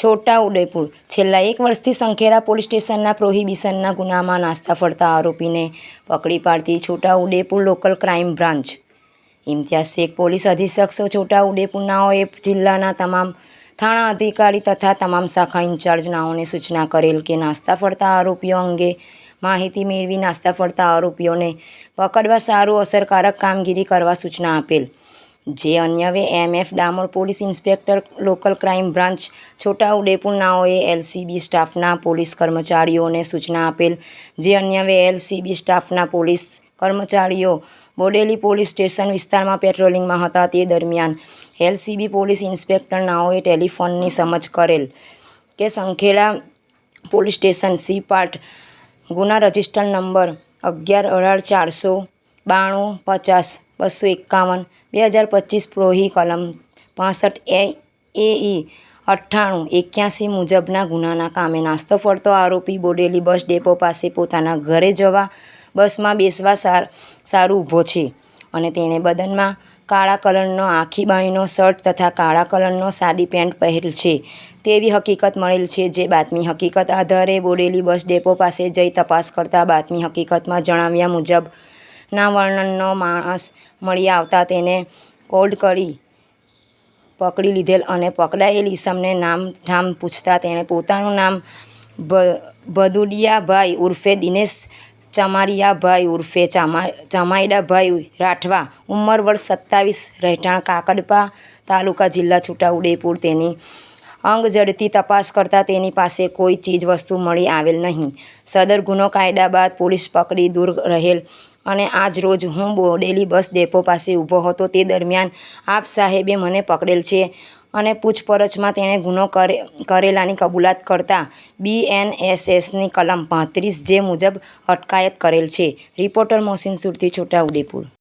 છોટાઉદેપુર છેલ્લા 1 વર્ષથી સંખેડા પોલીસ સ્ટેશનના પ્રોહિબિશનના ગુનામાં નાસ્તા ફરતા આરોપીને પકડી પાડતી Chhota Udepur local crime branch Imtiyaz Shaikh police અધિક્ષક છોટાઉદેપુરનાઓએ જિલ્લાના તમામ થાણા અધિકારી તથા તમામ શાખા ઇન્ચાર્જનાઓને સૂચના કરેલ કે નાસ્તા ફરતા આરોપીઓ અંગે માહિતી મેળવી નાસ્તા ફરતા આરોપીઓને પકડવા સારું અસરકારક કામગીરી કરવા સૂચના આપેલ। જે અન્વયે MF Damor police inspector local crime branch છોટાઉદેપુરનાઓએ એલસીબી સ્ટાફના પોલીસ કર્મચારીઓને સૂચના આપેલ। જે અન્વયે એલસીબી સ્ટાફના પોલીસ કર્મચારીઓ બોડેલી પોલીસ સ્ટેશન વિસ્તારમાં પેટ્રોલિંગમાં હતા। તે દરમિયાન એલસીબી પોલીસ ઇન્સ્પેક્ટરનાઓએ ટેલિફોનની સમજ કરેલ કે Sankheda police station C part ગુના રજિસ્ટર નંબર 11-492-50-251 2025 પ્રોહી કલમ 65 AE 98-81 મુજબના ગુનાના કામે નાસ્તો ફરતો આરોપી બોડેલી બસ ડેપો પાસે પોતાના ઘરે જવા બસમાં બેસવા સારું ઊભો છે અને તેણે બદનમાં કાળા કલરનો આખી બાંયનો શર્ટ તથા કાળા કલરનો સાદી પેન્ટ પહેરેલ છે તેવી હકીકત મળેલ છે। જે બાતમી હકીકત આધારે બોડેલી બસ ડેપો પાસે જઈ તપાસ કરતા બાતમી હકીકતમાં જણાવ્યા મુજબના વર્ણનનો માણસ મળી આવતા તેને કોલ્ડ કરી પકડી લીધેલ અને પકડાયેલ ઈસમને નામ ઠામ પૂછતા તેણે પોતાનું નામ ભદુડિયાભાઈ ઉર્ફે દિનેશ ચમારિયાભાઈ ઉર્ફે ચમાઈડાભાઈ રાઠવા ઉંમર વર્ષ 27 રહેઠાણ કાકડપા તાલુકા જિલ્લા છોટાઉદેપુર તેની અંગ ઝડપી તપાસ કરતાં તેની પાસે કોઈ ચીજ વસ્તુ મળી આવેલ નહીં। સદર ગુનો કાયદા બાદ પોલીસ પકડી દૂર રહેલ અને આજ રોજ હું બોડેલી બસ ડેપો પાસે ઊભો હતો તે દરમિયાન આપ સાહેબે મને પકડેલ છે અને પૂછપરછમાં તેણે ગુનો કરેલાની કબૂલાત કરતાં BNSSની કલમ 35 જે મુજબ અટકાયત કરેલ છે। રિપોર્ટર મોહસિન સુરતી છોટાઉદેપુર।